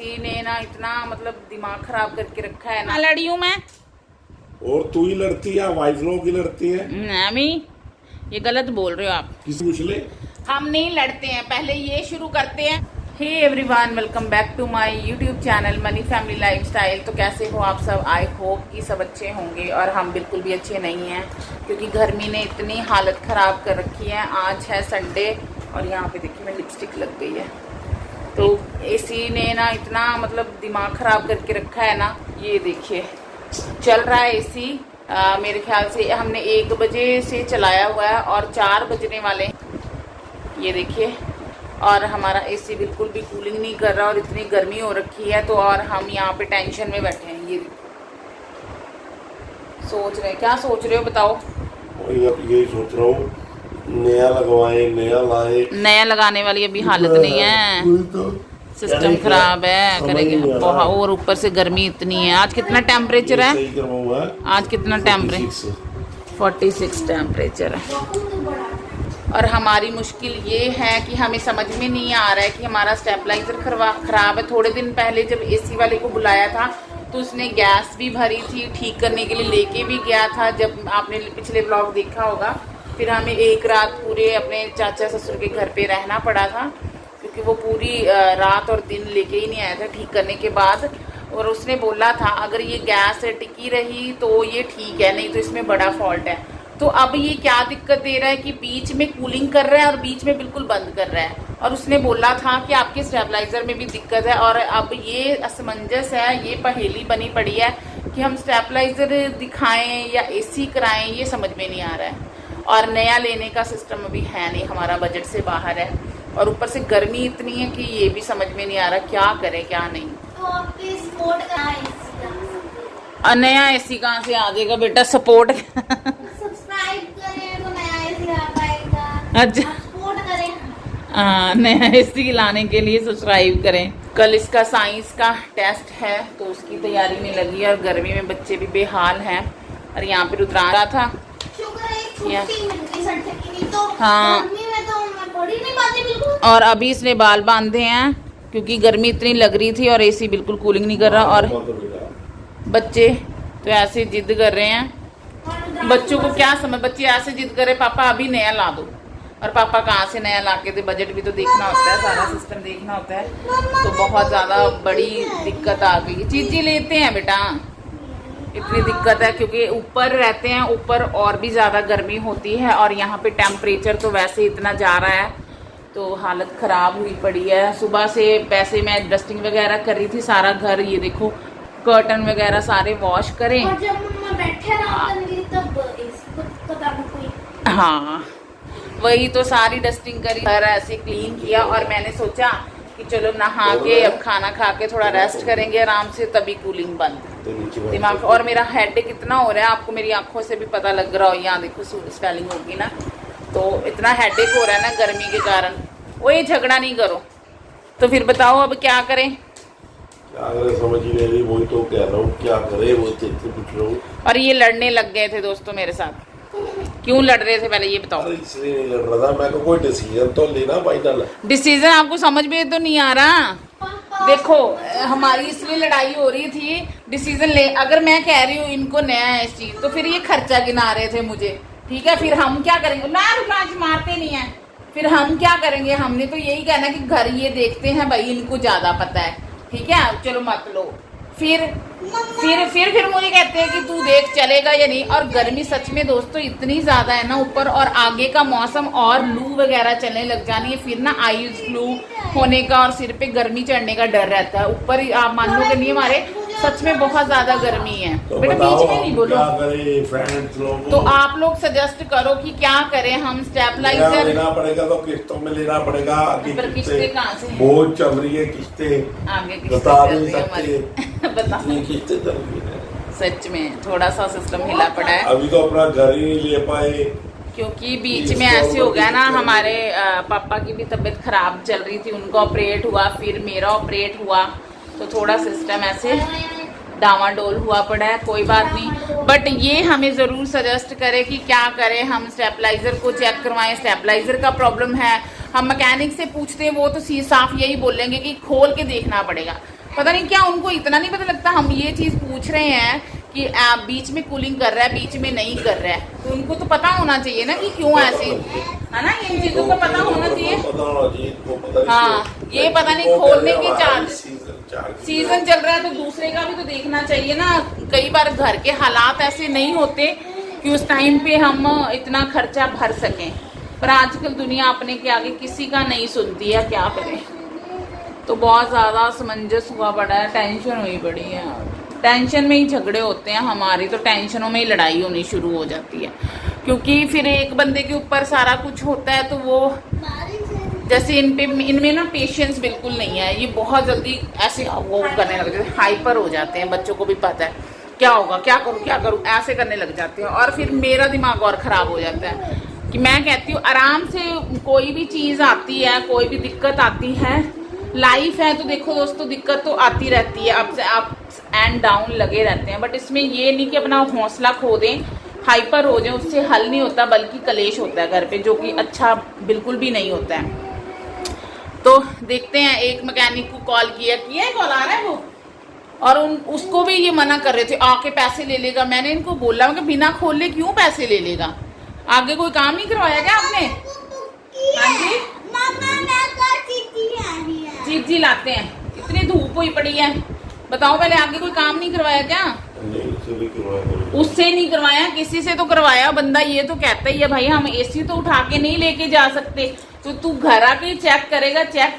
AC ने ना इतना मतलब दिमाग खराब करके रखा है ना। लड़ी हूँ मैं और तू ही लड़ती है, वाइफ लोग की लड़ती है। अमी ये गलत बोल रहे हो आप। किसी पूछ ले। हम नहीं लड़ते हैं, पहले ये शुरू करते हैं। Hey everyone, welcome back to my YouTube channel money family lifestyle. तो कैसे हो आप सब? आई होप कि सब अच्छे होंगे और हम बिल्कुल भी अच्छे नहीं हैं, क्योंकि गर्मी ने इतनी हालत ख़राब कर रखी है। आज है संडे और यहाँ पे देखिए मैं लिपस्टिक लग गई है। तो एसी ने ना इतना मतलब दिमाग ख़राब करके रखा है ना। ये देखिए चल रहा है एसी, मेरे ख्याल से हमने 1 बजे से चलाया हुआ है और 4 बजने वाले हैं। ये देखिए, और हमारा एसी बिल्कुल भी कूलिंग नहीं कर रहा और इतनी गर्मी हो रखी है। तो और हम यहाँ पे टेंशन में बैठे हैं। ये सोच रहे हैं, क्या सोच रहे हो बताओ? यही सोच रहा हूँ, नया लगवाए, नया लाए। नया लगाने वाली अभी हालत नहीं है, सिस्टम खराब है, करेंगे बहुत। और ऊपर से गर्मी इतनी है। आज कितना टेम्परेचर है? आज कितना टेम्परेचर? 46 टेम्परेचर है। और हमारी मुश्किल ये है कि हमें समझ में नहीं आ रहा है कि हमारा स्टेबलाइजर खराब है। थोड़े दिन पहले जब एसी वाले को बुलाया था तो उसने गैस भी भरी थी, ठीक करने के लिए लेके भी गया था। जब आपने पिछले ब्लॉग देखा होगा, फिर हमें एक रात पूरे अपने चाचा ससुर के घर पे रहना पड़ा था, क्योंकि वो पूरी रात और दिन लेके ही नहीं आया था ठीक करने के बाद। और उसने बोला था अगर ये गैस टिकी रही तो ये ठीक है, नहीं तो इसमें बड़ा फॉल्ट है। तो अब ये क्या दिक्कत दे रहा है कि बीच में कूलिंग कर रहा है और बीच में बिल्कुल बंद कर रहा है। और उसने बोला था कि आपके स्टेबलाइजर में भी दिक्कत है। और अब ये असमंजस है, ये पहेली बनी पड़ी है कि हम स्टेबलाइजर दिखाएं या एसी कराएं, ये समझ में नहीं आ रहा है। और नया लेने का सिस्टम अभी है नहीं, हमारा बजट से बाहर है। और ऊपर से गर्मी इतनी है कि ये भी समझ में नहीं आ रहा क्या करें क्या नहीं। तो सपोर्ट नया एसी कहाँ से आ जाएगा बेटा? सपोर्ट सब्सक्राइब करें तो नया एसी आ पाएगा। अच्छा, सपोर्ट करें। हाँ, नया एसी लाने के लिए सब्सक्राइब करें। कल इसका साइंस का टेस्ट है तो उसकी तैयारी में लगी है। और गर्मी में बच्चे भी बेहाल हैं। और यहाँ पे रुद्रा रहा था। शुक्र है छुट्टी मिल गई सर्टिफिकेट, तो हाँ। गर्मी में तो मैं पढ़ ही नहीं पाती बिल्कुल। और अभी इसने बाल बांधे हैं क्योंकि गर्मी इतनी लग रही थी और एसी बिल्कुल कूलिंग नहीं कर रहा। और बच्चे तो ऐसे जिद कर रहे हैं। बच्चों को क्या समझ, बच्चे ऐसे जिद कर रहे पापा अभी नया ला दो। और पापा कहाँ से नया ला के दे? बजट भी तो देखना होता है, सारा सिस्टम देखना होता है। तो बहुत ज़्यादा बड़ी दिक्कत आ गई। चीज़ें लेते हैं बेटा, इतनी दिक्कत है क्योंकि ऊपर रहते हैं, ऊपर और भी ज़्यादा गर्मी होती है। और यहाँ पे टेम्परेचर तो वैसे इतना जा रहा है तो हालत ख़राब हुई पड़ी है। सुबह से वैसे मैं डस्टिंग वगैरह कर रही थी सारा घर। ये देखो कर्टन वगैरह सारे वॉश करें। और जब मैं बैठे रहा तब इसको पता नहीं कोई। हाँ, वही तो सारी डस्टिंग करी, घर ऐसे क्लीन किया। और मैंने सोचा कि चलो नहा के अब खाना खा के थोड़ा रेस्ट करेंगे आराम से, तभी कूलिंग बंद। दिमाग और मेरा हेडेक कितना हो रहा है आपको मेरी आंखों से भी पता लग रहा हो। यहाँ देखो स्वेलिंग होगी ना, तो इतना हेडेक हो रहा है ना गर्मी के कारण। वो ये झगड़ा नहीं करो। तो फिर बताओ अब क्या करें? क्या करे समझ ही नहीं रही, वही तो कह रहा हूँ क्या करे, वही तो पूछ रहा हूँ। और ये लड़ने लग गए थे दोस्तों मेरे साथ। क्यों लड़ रहे थे पहले ये बताओ? अरे इसलिए नहीं लड़ रहा था मैं, को कोई डिसीजन तो लेना फाइनल। डिसीजन आपको समझ में तो नहीं आ रहा। देखो हमारी इसलिए लड़ाई हो रही थी, डिसीजन ले। अगर मैं कह रही हूँ इनको नया है इस चीज, तो फिर ये खर्चा गिना रहे थे मुझे, ठीक है। फिर हम क्या करेंगे? ना रुकाज मारते नहीं है। फिर हम क्या करेंगे? हमने तो यही कहना कि घर ये देखते हैं भाई, इनको ज्यादा पता है, ठीक है, चलो मत लो। फिर मुझे कहते हैं कि तू देख चलेगा या नहीं। और गर्मी सच में दोस्तों इतनी ज्यादा है ना ऊपर, और आगे का मौसम और लू वगैरह चलने लग जानी है। फिर ना आई फ्लू होने का और सिर पे गर्मी चढ़ने का डर रहता है। ऊपर आप मान लो कि नहीं, हमारे सच में बहुत ज्यादा गर्मी है। तो बेटा बीच में नहीं बोलो। तो आप लोग सजेस्ट करो कि क्या करें हम? स्टेबलाइजर लेना पड़ेगा तो किस्तों में लेना पड़ेगा। किस्तें कहाँ से? बहुत चल रही है किस्तें, आगे बता नहीं किस्तें सकते। बता, किस्तें चल रही है सच में थोड़ा सा सिस्टम हिला पड़ा है। अभी तो अपना घर ही नहीं ले पाए क्योंकि बीच में ऐसे हो गया ना, हमारे पापा की भी तबीयत खराब चल रही थी, उनका ऑपरेट हुआ, फिर मेरा ऑपरेट हुआ, तो थोड़ा सिस्टम ऐसे डावाडोल हुआ पड़ा है। कोई बात नहीं, बट ये हमें ज़रूर सजेस्ट करे कि क्या करें हम। स्टेबलाइजर को चेक करवाएं, स्टेबलाइजर का प्रॉब्लम है, हम मैकेनिक से पूछते हैं वो तो साफ यही बोलेंगे कि खोल के देखना पड़ेगा। पता नहीं क्या उनको इतना नहीं पता लगता, हम ये चीज़ पूछ रहे हैं कि आप बीच में कूलिंग कर रहा है बीच में नहीं कर रहा है, तो उनको तो पता होना चाहिए ना कि क्यों ऐसे, है ना, इन चीज़ों का पता होना चाहिए। हाँ, ये पता नहीं खोलने के चार्ज, सीजन चल रहा है तो दूसरे का भी तो देखना चाहिए ना। कई बार घर के हालात ऐसे नहीं होते कि उस टाइम पे हम इतना खर्चा भर सकें, पर आजकल दुनिया अपने के आगे किसी का नहीं सुनती है, क्या करें। तो बहुत ज़्यादा असमंजस हुआ पड़ा है, टेंशन हुई पड़ी है, टेंशन में ही झगड़े होते हैं हमारी, तो टेंशनों में ही लड़ाई होनी शुरू हो जाती है, क्योंकि फिर एक बंदे के ऊपर सारा कुछ होता है तो वो जैसे इनमें ना पेशेंस बिल्कुल नहीं है, ये बहुत जल्दी ऐसे वो करने लग जाते हैं, हाइपर हो जाते हैं। बच्चों को भी पता है क्या होगा, क्या करूँ ऐसे करने लग जाते हैं, और फिर मेरा दिमाग और ख़राब हो जाता है कि मैं कहती हूँ आराम से कोई भी चीज़ आती है, कोई भी दिक्कत आती है, लाइफ है तो देखो दोस्तों दिक्कत तो आती रहती है, अप्स एंड डाउन लगे रहते हैं, बट इसमें ये नहीं कि अपना हौसला खो दें, हाइपर हो जाए, उससे हल नहीं होता बल्कि कलेश होता है घर पे, जो कि अच्छा बिल्कुल भी नहीं होता है। तो देखते हैं, एक मैकेनिक को कॉल किया कॉल आ रहा है वो, और उसको भी ये मना कर रहे थे आके पैसे ले लेगा। मैंने इनको बोला कि बिना खोले क्यों पैसे ले लेगा, आगे कोई काम नहीं करवाया क्या आपने? हाँ जी जी लाते हैं, इतनी धूप हुई पड़ी है, बताओ पहले आगे कोई काम नहीं करवाया क्या? उससे नहीं करवाया, किसी से तो करवाया। बंदा ये तो कहता ही है भाई हम एसी तो उठा के नहीं लेके जा सकते, तो तू घर आके चेक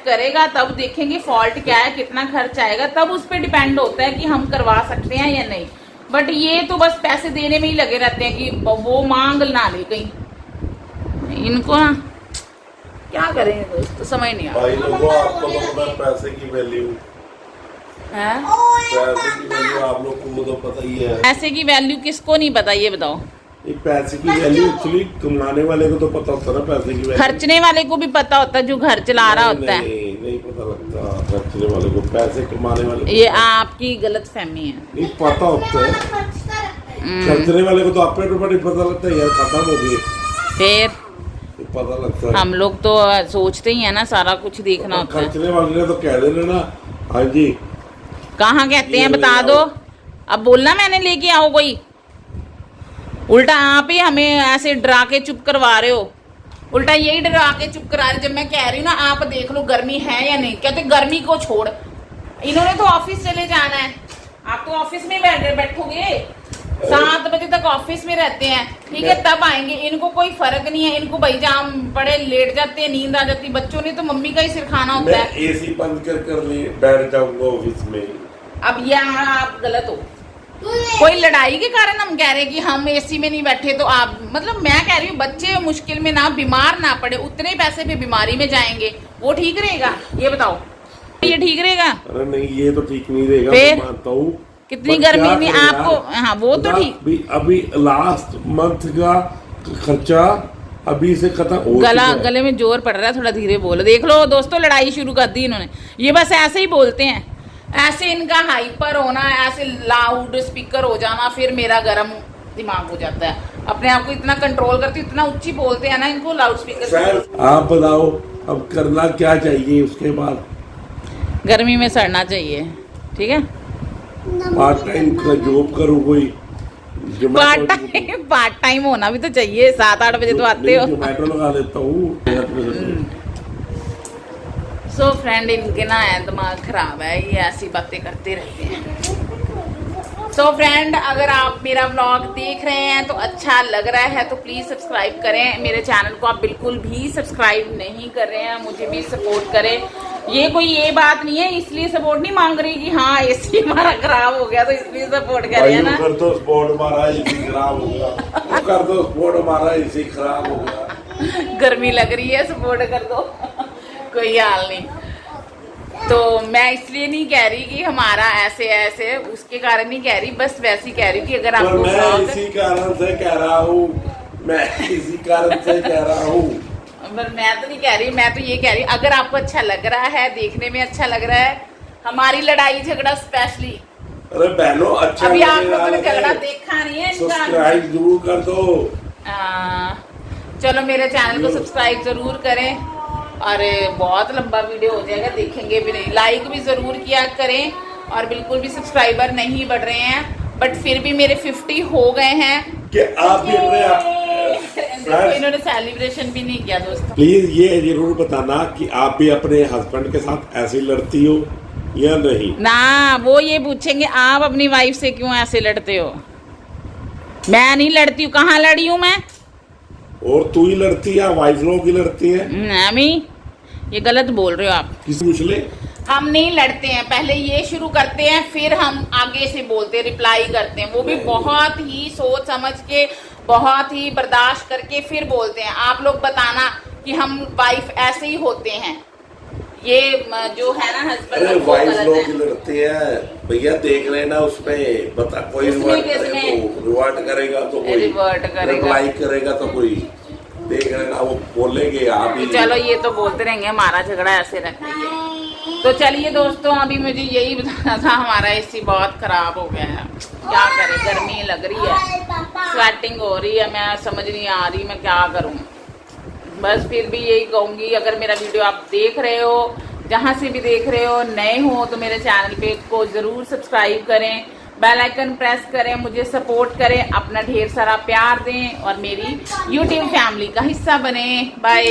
करेगा तब देखेंगे फॉल्ट क्या है, कितना खर्च आएगा, तब उस पर डिपेंड होता है कि हम करवा सकते हैं या नहीं। बट ये तो बस पैसे देने में ही लगे रहते हैं कि वो मांग ना ले कहीं, इनको ना क्या करें दोस्त, समझ नहीं आ रहा। आपको तो पता है पैसे की वैल्यू है, पैसे की वैल्यू आप लोग को तो पता ही है। पैसे की वैल्यू किसको नहीं पता ये बताओ? पैसे की वैल्यू एक्चुअली कमाने वाले को तो पता होता है ना, पैसे की वैल्यू खर्चने वाले को भी पता होता है, जो घर चला रहा होता है। नहीं पता लगता खर्चने वाले को, पैसे कमाने वाले को ये आपकी गलत फहमी है, नहीं पता होता है। खर्चने वाले को तो अपने ऊपर नहीं पता लगता यार, खत्म हो गई फिर पता लगता है। हम लोग तो सोचते ही है ना, सारा कुछ देखना होता है। खर्चने वाले ने तो कह देना ना, हाँ जी कहाँ कहते हैं बता दो, अब बोलना मैंने लेके आओ कोई, उल्टा आप ही हमें ऐसे डरा के चुप करवा रहे हो, उल्टा यही डरा के चुप करा रहे। जब मैं कह रही हूँ ना आप देख लो गर्मी है या नहीं, कहते गर्मी को छोड़, इन्होंने तो ऑफिस चले जाना है, आप तो ऑफिस में बैठोगे, 7 बजे तक ऑफिस में रहते हैं, ठीक है, तब आएंगे, इनको कोई फर्क नहीं है, इनको भाई जाम पड़े लेट जाते हैं, नींद आ जाती, बच्चों ने तो मम्मी का ही सिर खाना होता है। एसी बंद कर बैठ जाऊंगा ऑफिस में। अब यहाँ आप गलत हो, कोई लड़ाई के कारण हम कह रहे हैं कि हम एसी में नहीं बैठे, तो आप मतलब मैं कह रही हूँ बच्चे मुश्किल में ना बीमार ना पड़े, उतने पैसे पे बीमारी में जाएंगे, वो ठीक रहेगा? ये बताओ, ये ठीक रहेगा? अरे नहीं ये तो ठीक नहीं रहेगा, मैं मानता हूँ। कितनी गर्मी में आपको, हाँ वो तो ठीक, अभी लास्ट मंथ का खर्चा अभी से खत्म हो चुका है। गले में जोर पड़ रहा है, थोड़ा धीरे बोलो। देख लो दोस्तों लड़ाई शुरू कर दी इन्होंने, ये बस ऐसे ही बोलते हैं, ऐसे इनका हाइपर होना, ऐसे लाउड स्पीकर हो जाना, फिर मेरा गर्म दिमाग हो जाता है। अपने आप को इतना कंट्रोल करती, इतना ऊंची बोलते हैं ना इनको लाउड स्पीकर। आप बताओ अब करना क्या चाहिए उसके बाद? गर्मी में सड़ना चाहिए, ठीक है, पार्ट टाइम का जॉब करूँ कोई, पार्ट टाइम होना भी तो चाहिए, 7-8 बजे तो आते हो। जोमेटो लगा लेता हूँ। सो फ्रेंड इनके ना है दिमाग खराब है, ये ऐसी बातें करते रहते हैं। सो फ्रेंड अगर आप मेरा व्लॉग देख रहे हैं तो अच्छा लग रहा है तो प्लीज़ सब्सक्राइब करें मेरे चैनल को, आप बिल्कुल भी सब्सक्राइब नहीं कर रहे हैं, मुझे भी सपोर्ट करें। ये कोई ये बात नहीं है, इसलिए सपोर्ट नहीं मांग रही कि हाँ एसी हमारा खराब हो गया तो इसलिए सपोर्ट कर रहे हैं ना। कर दो सपोर्ट हमारा एसी खराब हो गया, कर दो सपोर्ट हमारा एसी खराब हो गया, गर्मी लग रही है सपोर्ट कर दो कोई हाल नहीं। तो मैं इसलिए नहीं कह रही कि हमारा ऐसे ऐसे उसके कारण नहीं कह रही, बस वैसी कह रही कि अगर आपको मैं इसी कारण से कह रहा हूँ, मैं इसी कारण से कह रहा हूँ, पर मैं तो नहीं कह रही, मैं तो ये कह रही अगर आपको अच्छा लग रहा है, देखने में अच्छा लग रहा है हमारी लड़ाई झगड़ा स्पेशली। अरे बहनों अच्छा अभी आप लोगों ने झगड़ा देखा नहीं है, सब्सक्राइब जरूर कर दो। चलो मेरे चैनल को सब्सक्राइब जरूर करें, अरे बहुत लंबा वीडियो हो जाएगा, देखेंगे भी नहीं। लाइक भी जरूर किया करें और बिल्कुल भी सब्सक्राइबर नहीं बढ़ रहे हैं, बट फिर भी मेरे 50 हो गए हैं। कि आप भी अपने देखो, इन्होंने सेलिब्रेशन भी नहीं किया दोस्तों। प्लीज ये जरूर बताना कि आप भी अपने हस्बैंड के साथ ऐसे लड़ती हो या नहीं। ना वो ये पूछेंगे आप अपनी वाइफ से क्यों ऐसे लड़ते हो। मैं नहीं लड़ती हूँ, कहाँ लड़ी हूँ मैं? और तू ही लड़ती है, वाइफ लोग ही लड़ती है। अम्मी ये गलत बोल रहे हो आप। किसी पूछ ले। हम नहीं लड़ते हैं, पहले ये शुरू करते हैं फिर हम आगे से बोलते हैं, रिप्लाई करते हैं। वो भी बहुत ही सोच समझ के, बहुत ही बर्दाश्त करके फिर बोलते हैं। आप लोग बताना कि हम वाइफ ऐसे ही होते हैं। ये जो है ना हस्बैंड, अरे वो वाइफ गलत लोग है। ही लड़ते हैं भैया, देख लेना उसमें बता, कोई उसमें रिवर्ट किसमें? करे तो रिवर्ट करेगा तो कोई रिवर्ट करेगा। रिप्लाई करेगा तो कोई, देख लेना वो बोलेंगे आप ही। चलो ये तो बोलते रहेंगे, हमारा झगड़ा ऐसे रहता है। तो चलिए दोस्तों, अभी मुझे यही बताना था, हमारा एसी बहुत खराब हो गया है। क्या करें, गर्मी लग रही है, स्वेटिंग हो रही है, मैं समझ नहीं आ रही मैं क्या करूं। बस फिर भी यही कहूंगी, अगर मेरा वीडियो आप देख रहे हो, जहां से भी देख रहे हो, नए हो तो मेरे चैनल पे को जरूर सब्सक्राइब करें, बेल आइकन प्रेस करें, मुझे सपोर्ट करें, अपना ढेर सारा प्यार दें और मेरी यूट्यूब फैमिली का हिस्सा बने। बाय।